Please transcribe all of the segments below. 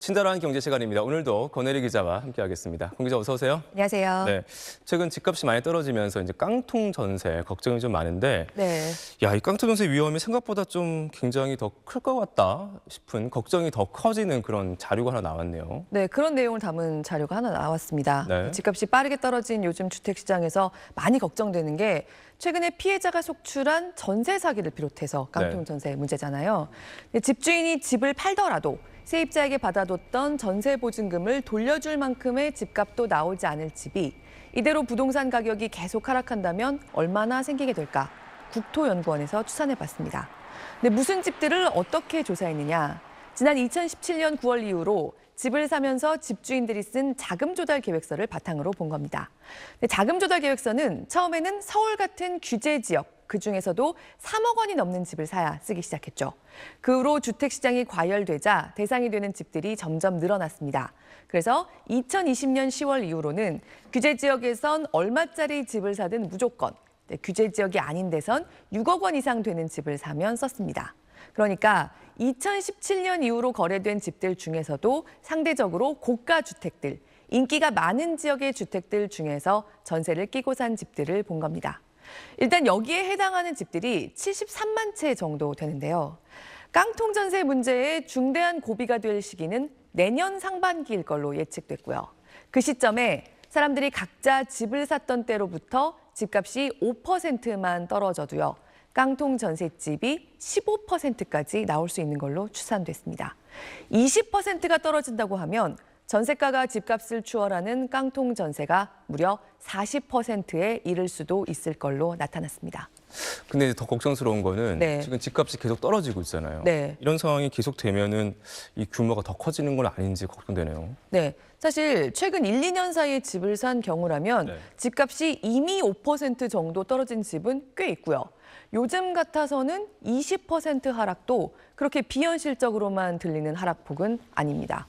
친절한 경제 시간입니다. 오늘도 권혜리 기자와 함께하겠습니다. 권 기자 어서 오세요. 안녕하세요. 네, 최근 집값이 많이 떨어지면서 이제 깡통 전세 걱정이 좀 많은데, 네. 야, 이 깡통 전세 위험이 생각보다 좀 굉장히 더 클 것 같다 싶은 걱정이 더 커지는 그런 자료가 하나 나왔네요. 네, 그런 내용을 담은 자료가 하나 나왔습니다. 네. 집값이 빠르게 떨어진 요즘 주택시장에서 많이 걱정되는 게 최근에 피해자가 속출한 전세 사기를 비롯해서 깡통 전세 문제잖아요. 집주인이 집을 팔더라도 세입자에게 받아뒀던 전세 보증금을 돌려줄 만큼의 집값도 나오지 않을 집이 이대로 부동산 가격이 계속 하락한다면 얼마나 생기게 될까? 국토연구원에서 추산해봤습니다. 근데 무슨 집들을 어떻게 조사했느냐? 지난 2017년 9월 이후로 집을 사면서 집주인들이 쓴 자금 조달 계획서를 바탕으로 본 겁니다. 자금 조달 계획서는 처음에는 서울 같은 규제 지역, 그중에서도 3억 원이 넘는 집을 사야 쓰기 시작했죠. 그 후로 주택시장이 과열되자 대상이 되는 집들이 점점 늘어났습니다. 그래서 2020년 10월 이후로는 규제 지역에선 얼마짜리 집을 사든 무조건, 규제 지역이 아닌 데선 6억 원 이상 되는 집을 사면 썼습니다. 그러니까 2017년 이후로 거래된 집들 중에서도 상대적으로 고가 주택들, 인기가 많은 지역의 주택들 중에서 전세를 끼고 산 집들을 본 겁니다. 일단 여기에 해당하는 집들이 73만 채 정도 되는데요. 깡통 전세 문제에 중대한 고비가 될 시기는 내년 상반기일 걸로 예측됐고요. 그 시점에 사람들이 각자 집을 샀던 때로부터 집값이 5%만 떨어져도요. 깡통 전셋집이 15%까지 나올 수 있는 걸로 추산됐습니다. 20%가 떨어진다고 하면 전세가가 집값을 추월하는 깡통 전세가 무려 40%에 이를 수도 있을 걸로 나타났습니다. 근데 더 걱정스러운 거는 지금 집값이 계속 떨어지고 있잖아요. 이런 상황이 계속되면은 이 규모가 더 커지는 건 아닌지 걱정되네요. 네, 사실 최근 1, 2년 사이에 집을 산 경우라면 집값이 이미 5% 정도 떨어진 집은 꽤 있고요. 요즘 같아서는 20% 하락도 그렇게 비현실적으로만 들리는 하락폭은 아닙니다.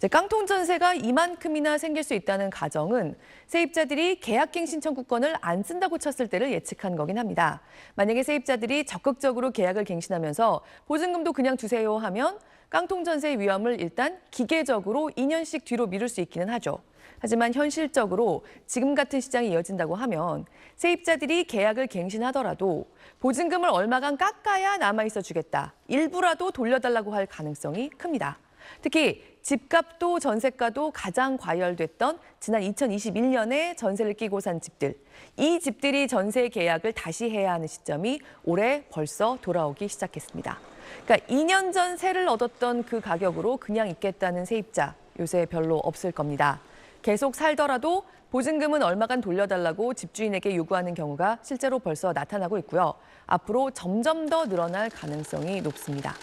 깡통 전세가 이만큼이나 생길 수 있다는 가정은 세입자들이 계약갱신 청구권을 안 쓴다고 쳤을 때를 예측한 거긴 합니다. 만약에 세입자들이 적극적으로 계약을 갱신하면서 보증금도 그냥 두세요 하면 깡통 전세의 위험을 일단 기계적으로 2년씩 뒤로 미룰 수 있기는 하죠. 하지만 현실적으로 지금 같은 시장이 이어진다고 하면 세입자들이 계약을 갱신하더라도 보증금을 얼마간 깎아야 남아있어 주겠다. 일부라도 돌려달라고 할 가능성이 큽니다. 특히 집값도 전세가도 가장 과열됐던 지난 2021년에 전세를 끼고 산 집들. 이 집들이 전세 계약을 다시 해야 하는 시점이 올해 벌써 돌아오기 시작했습니다. 그러니까 2년 전 세를 얻었던 그 가격으로 그냥 있겠다는 세입자 요새 별로 없을 겁니다. 계속 살더라도 보증금은 얼마간 돌려달라고 집주인에게 요구하는 경우가 실제로 벌써 나타나고 있고요. 앞으로 점점 더 늘어날 가능성이 높습니다.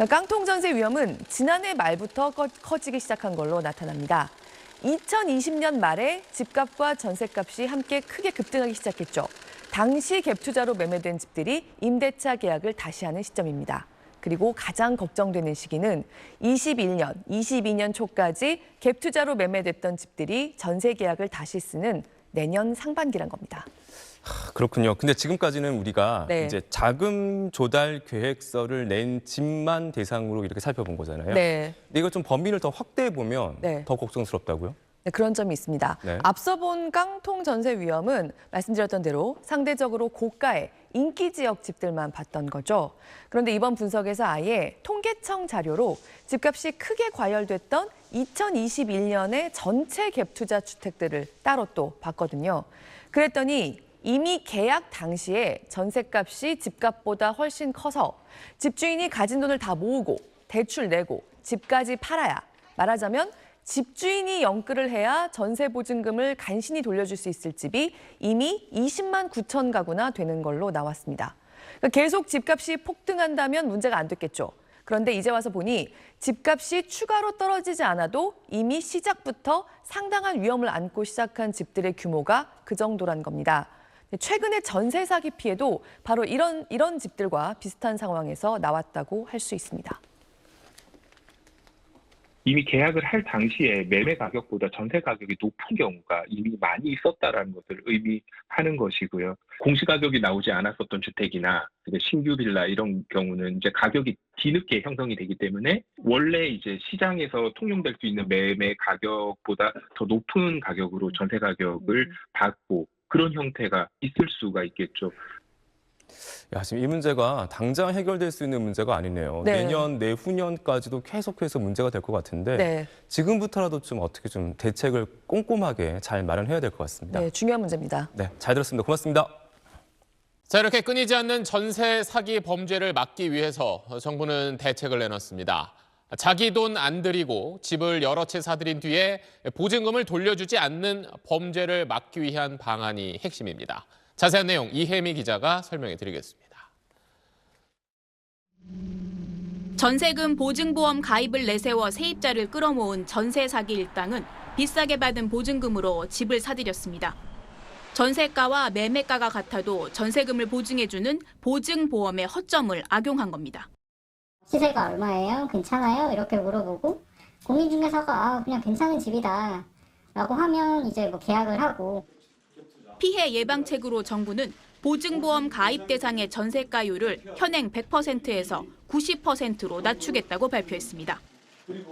깡통 전세 위험은 지난해 말부터 커지기 시작한 걸로 나타납니다. 2020년 말에 집값과 전세값이 함께 크게 급등하기 시작했죠. 당시 갭 투자로 매매된 집들이 임대차 계약을 다시 하는 시점입니다. 그리고 가장 걱정되는 시기는 21년, 22년 초까지 갭 투자로 매매됐던 집들이 전세 계약을 다시 쓰는 내년 상반기란 겁니다. 그렇군요. 근데 지금까지는 우리가 이제 자금 조달 계획서를 낸 집만 대상으로 이렇게 살펴본 거잖아요. 근데 이거 좀 범위를 더 확대해 보면 더 걱정스럽다고요? 네, 그런 점이 있습니다. 앞서 본 깡통 전세 위험은 말씀드렸던 대로 상대적으로 고가의 인기 지역 집들만 봤던 거죠. 그런데 이번 분석에서 아예 통계청 자료로 집값이 크게 과열됐던 2021년의 전체 갭 투자 주택들을 따로 또 봤거든요. 그랬더니 이미 계약 당시에 전세값이 집값보다 훨씬 커서 집주인이 가진 돈을 다 모으고 대출 내고 집까지 팔아야, 말하자면 집주인이 영끌을 해야 전세 보증금을 간신히 돌려줄 수 있을 집이 이미 20만 9천 가구나 되는 걸로 나왔습니다. 그러니까 계속 집값이 폭등한다면 문제가 안 됐겠죠. 그런데 이제 와서 보니 집값이 추가로 떨어지지 않아도 이미 시작부터 상당한 위험을 안고 시작한 집들의 규모가 그 정도란 겁니다. 최근에 전세 사기 피해도 바로 이런 집들과 비슷한 상황에서 나왔다고 할 수 있습니다. 이미 계약을 할 당시에 매매 가격보다 전세 가격이 높은 경우가 이미 많이 있었다라는 것을 의미하는 것이고요. 공시가격이 나오지 않았었던 주택이나 신규 빌라 이런 경우는 이제 가격이 뒤늦게 형성이 되기 때문에 원래 이제 시장에서 통용될 수 있는 매매 가격보다 더 높은 가격으로 전세 가격을 받고 그런 형태가 있을 수가 있겠죠. 야, 지금 이 문제가 당장 해결될 수 있는 문제가 아니네요. 네. 내년, 내후년까지도 계속해서 문제가 될 것 같은데 네. 지금부터라도 좀 어떻게 좀 대책을 꼼꼼하게 잘 마련해야 될 것 같습니다. 네, 중요한 문제입니다. 네, 잘 들었습니다. 고맙습니다. 자, 이렇게 끊이지 않는 전세 사기 범죄를 막기 위해서 정부는 대책을 내놨습니다. 자기 돈 안 들이고 집을 여러 채 사들인 뒤에 보증금을 돌려주지 않는 범죄를 막기 위한 방안이 핵심입니다. 자세한 내용 이혜미 기자가 설명해 드리겠습니다. 전세금 보증보험 가입을 내세워 세입자를 끌어모은 전세 사기 일당은 비싸게 받은 보증금으로 집을 사들였습니다. 전세가와 매매가가 같아도 전세금을 보증해주는 보증보험의 허점을 악용한 겁니다. 시세가 얼마예요? 괜찮아요? 이렇게 물어보고 공인중개사가 그냥 괜찮은 집이다 라고 하면 이제 뭐 계약을 하고. 피해 예방책으로 정부는 보증보험 가입 대상의 전세가율을 현행 100%에서 90%로 낮추겠다고 발표했습니다.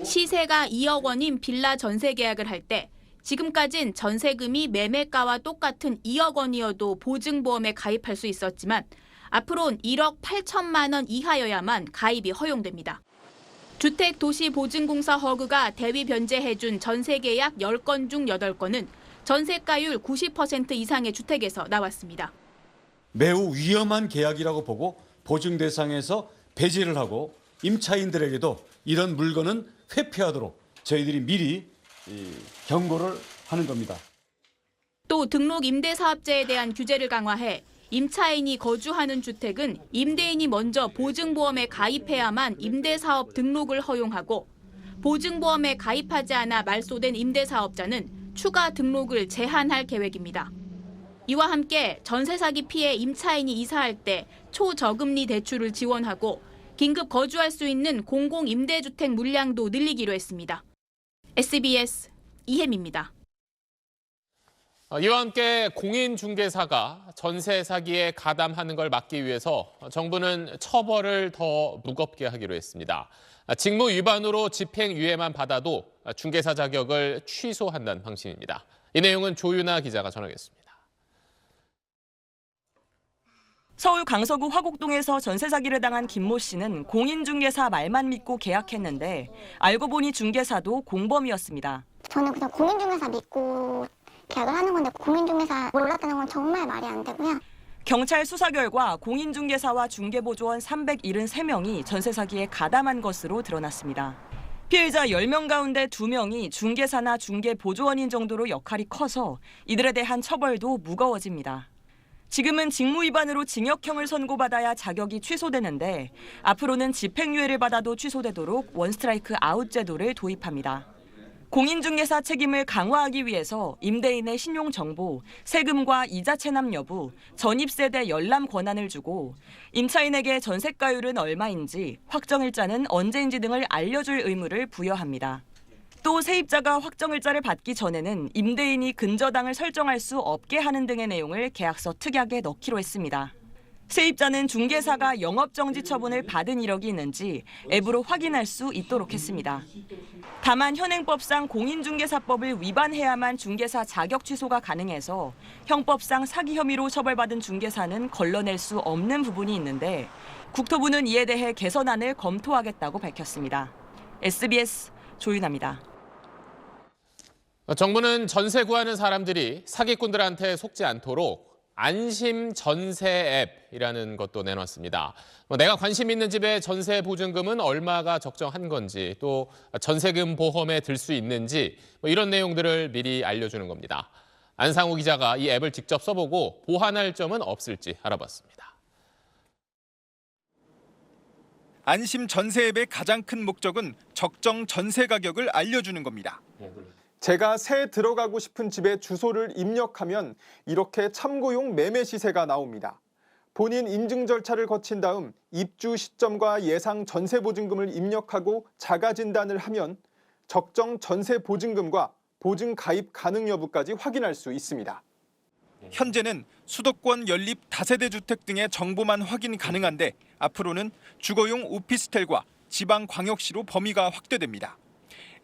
시세가 2억 원인 빌라 전세 계약을 할 때 지금까진 전세금이 매매가와 똑같은 2억 원이어도 보증보험에 가입할 수 있었지만 앞으로는 1억 8천만 원 이하여야만 가입이 허용됩니다. 주택도시보증공사 허그가 대위 변제해준 전세계약 10건 중 8건은 전세가율 90% 이상의 주택에서 나왔습니다. 매우 위험한 계약이라고 보고 보증 대상에서 배제를 하고 임차인들에게도 이런 물건은 회피하도록 저희들이 미리 경고를 하는 겁니다. 또 등록 임대사업자에 대한 규제를 강화해 임차인이 거주하는 주택은 임대인이 먼저 보증보험에 가입해야만 임대사업 등록을 허용하고 보증보험에 가입하지 않아 말소된 임대사업자는 추가 등록을 제한할 계획입니다. 이와 함께 전세 사기 피해 임차인이 이사할 때 초저금리 대출을 지원하고 긴급 거주할 수 있는 공공임대주택 물량도 늘리기로 했습니다. SBS 이혜미입니다. 이와 함께 공인중개사가 전세 사기에 가담하는 걸 막기 위해서 정부는 처벌을 더 무겁게 하기로 했습니다. 직무 위반으로 집행유예만 받아도 중개사 자격을 취소한다는 방침입니다. 이 내용은 조윤아 기자가 전하겠습니다. 서울 강서구 화곡동에서 전세 사기를 당한 김모 씨는 공인중개사 말만 믿고 계약했는데 알고 보니 중개사도 공범이었습니다. 저는 그냥 공인중개사 믿고 계약을 하는 건데 공인중개사 몰랐다는 건 정말 말이 안 되고요. 경찰 수사 결과 공인중개사와 중개보조원 373명이 전세 사기에 가담한 것으로 드러났습니다. 피해자 10명 가운데 2명이 중개사나 중개보조원인 정도로 역할이 커서 이들에 대한 처벌도 무거워집니다. 지금은 직무 위반으로 징역형을 선고받아야 자격이 취소되는데 앞으로는 집행유예를 받아도 취소되도록 원스트라이크 아웃 제도를 도입합니다. 공인중개사 책임을 강화하기 위해서 임대인의 신용정보, 세금과 이자 체납 여부, 전입세대 열람 권한을 주고 임차인에게 전세가율은 얼마인지, 확정일자는 언제인지 등을 알려줄 의무를 부여합니다. 또 세입자가 확정일자를 받기 전에는 임대인이 근저당을 설정할 수 없게 하는 등의 내용을 계약서 특약에 넣기로 했습니다. 세입자는 중개사가 영업정지 처분을 받은 이력이 있는지 앱으로 확인할 수 있도록 했습니다. 다만 현행법상 공인중개사법을 위반해야만 중개사 자격 취소가 가능해서 형법상 사기 혐의로 처벌받은 중개사는 걸러낼 수 없는 부분이 있는데 국토부는 이에 대해 개선안을 검토하겠다고 밝혔습니다. SBS 조윤아입니다. 정부는 전세 구하는 사람들이 사기꾼들한테 속지 않도록 안심 전세 앱이라는 것도 내놨습니다. 내가 관심 있는 집의 전세 보증금은 얼마가 적정한 건지, 또 전세금 보험에 들 수 있는지 이런 내용들을 미리 알려주는 겁니다. 안상우 기자가 이 앱을 직접 써보고 보완할 점은 없을지 알아봤습니다. 안심 전세 앱의 가장 큰 목적은 적정 전세 가격을 알려주는 겁니다. 제가 새 들어가고 싶은 집의 주소를 입력하면 이렇게 참고용 매매 시세가 나옵니다. 본인 인증 절차를 거친 다음 입주 시점과 예상 전세 보증금을 입력하고 자가 진단을 하면 적정 전세 보증금과 보증 가입 가능 여부까지 확인할 수 있습니다. 현재는 수도권 연립 다세대 주택 등의 정보만 확인 가능한데 앞으로는 주거용 오피스텔과 지방광역시로 범위가 확대됩니다.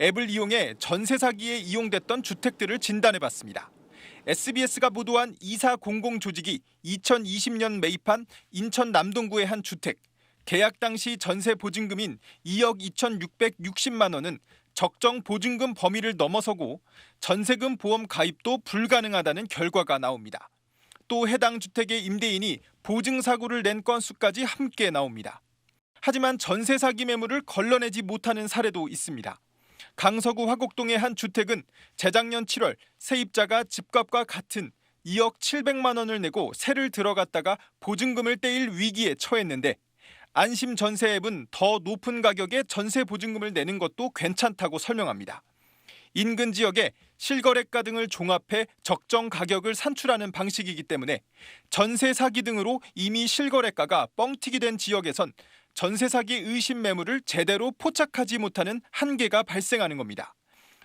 앱을 이용해 전세 사기에 이용됐던 주택들을 진단해봤습니다. SBS가 보도한 2400 조직이 2020년 매입한 인천 남동구의 한 주택. 계약 당시 전세 보증금인 2억 2,660만 원은 적정 보증금 범위를 넘어서고 전세금 보험 가입도 불가능하다는 결과가 나옵니다. 또 해당 주택의 임대인이 보증 사고를 낸 건수까지 함께 나옵니다. 하지만 전세 사기 매물을 걸러내지 못하는 사례도 있습니다. 강서구 화곡동의 한 주택은 재작년 7월 세입자가 집값과 같은 2억 700만 원을 내고 세를 들어갔다가 보증금을 떼일 위기에 처했는데 안심 전세 앱은 더 높은 가격에 전세 보증금을 내는 것도 괜찮다고 설명합니다. 인근 지역에 실거래가 등을 종합해 적정 가격을 산출하는 방식이기 때문에 전세 사기 등으로 이미 실거래가가 뻥튀기 된 지역에선 전세 사기 의심 매물을 제대로 포착하지 못하는 한계가 발생하는 겁니다.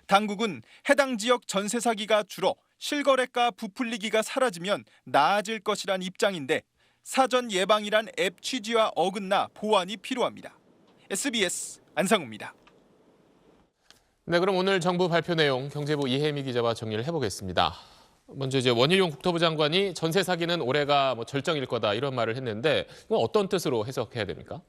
당국은 해당 지역 전세 사기가 줄어 실거래가 부풀리기가 사라지면 나아질 것이란 입장인데 사전 예방이란 앱 취지와 어긋나 보완이 필요합니다. SBS 안상우입니다. 네, 그럼 오늘 정부 발표 내용 경제부 이혜미 기자와 정리를 해보겠습니다. 먼저 이제 원희룡 국토부 장관이 전세 사기는 올해가 절정일 거다 이런 말을 했는데 이건 어떤 뜻으로 해석해야 됩니까?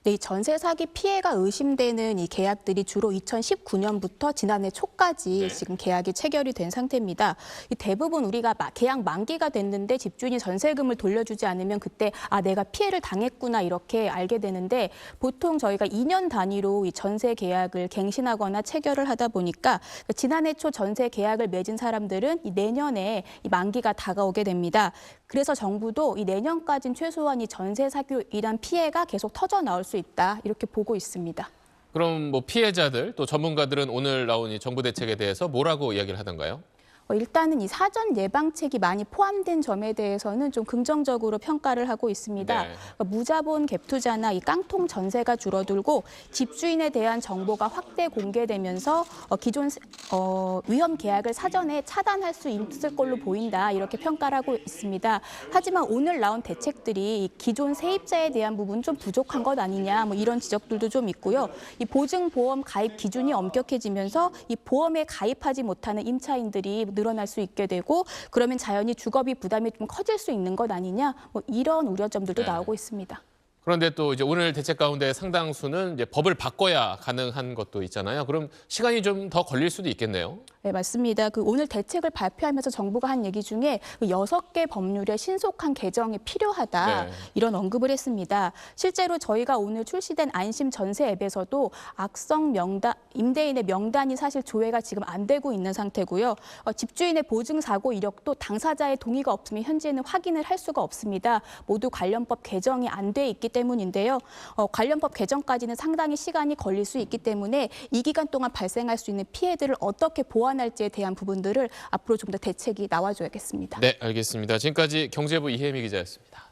네, 이 전세 사기 피해가 의심되는 이 계약들이 주로 2019년부터 지난해 초까지 지금 계약이 체결이 된 상태입니다. 이 대부분 우리가 계약 만기가 됐는데 집주인이 전세금을 돌려주지 않으면 그때 내가 피해를 당했구나 이렇게 알게 되는데 보통 저희가 2년 단위로 이 전세 계약을 갱신하거나 체결을 하다 보니까 지난해 초 전세 계약을 맺은 사람들은 이 내년에 이 만기가 다가오게 됩니다. 그래서 정부도 이 내년까지는 최소한 이 전세 사기로 인한 피해가 계속 터져 나올 수 있다 이렇게 보고 있습니다. 그럼 피해자들 또 전문가들은 오늘 나온 이 정부 대책에 대해서 뭐라고 이야기를 하던가요? 일단은 이 사전 예방책이 많이 포함된 점에 대해서는 좀 긍정적으로 평가를 하고 있습니다. 네. 무자본 갭 투자나 이 깡통 전세가 줄어들고 집주인에 대한 정보가 확대 공개되면서 기존 위험 계약을 사전에 차단할 수 있을 걸로 보인다 이렇게 평가를 하고 있습니다. 하지만 오늘 나온 대책들이 기존 세입자에 대한 부분 좀 부족한 것 아니냐 이런 지적들도 좀 있고요. 이 보증보험 가입 기준이 엄격해지면서 이 보험에 가입하지 못하는 임차인들이 늘어날 수 있게 되고 그러면 자연히 주거비 부담이 좀 커질 수 있는 것 아니냐 이런 우려점들도 나오고 있습니다. 그런데 또 이제 오늘 대책 가운데 상당수는 이제 법을 바꿔야 가능한 것도 있잖아요. 그럼 시간이 좀 더 걸릴 수도 있겠네요. 네, 맞습니다. 오늘 대책을 발표하면서 정부가 한 얘기 중에 6개 법률의 신속한 개정이 필요하다 이런 언급을 했습니다. 실제로 저희가 오늘 출시된 안심 전세 앱에서도 악성 명단, 임대인의 명단이 사실 조회가 지금 안 되고 있는 상태고요. 집주인의 보증 사고 이력도 당사자의 동의가 없으면 현재는 확인을 할 수가 없습니다. 모두 관련법 개정이 안 돼 있기 때문인데요. 관련법 개정까지는 상당히 시간이 걸릴 수 있기 때문에 이 기간 동안 발생할 수 있는 피해들을 어떻게 보완할지에 대한 부분들을 앞으로 좀 더 대책이 나와줘야겠습니다. 네, 알겠습니다. 지금까지 경제부 이혜미 기자였습니다.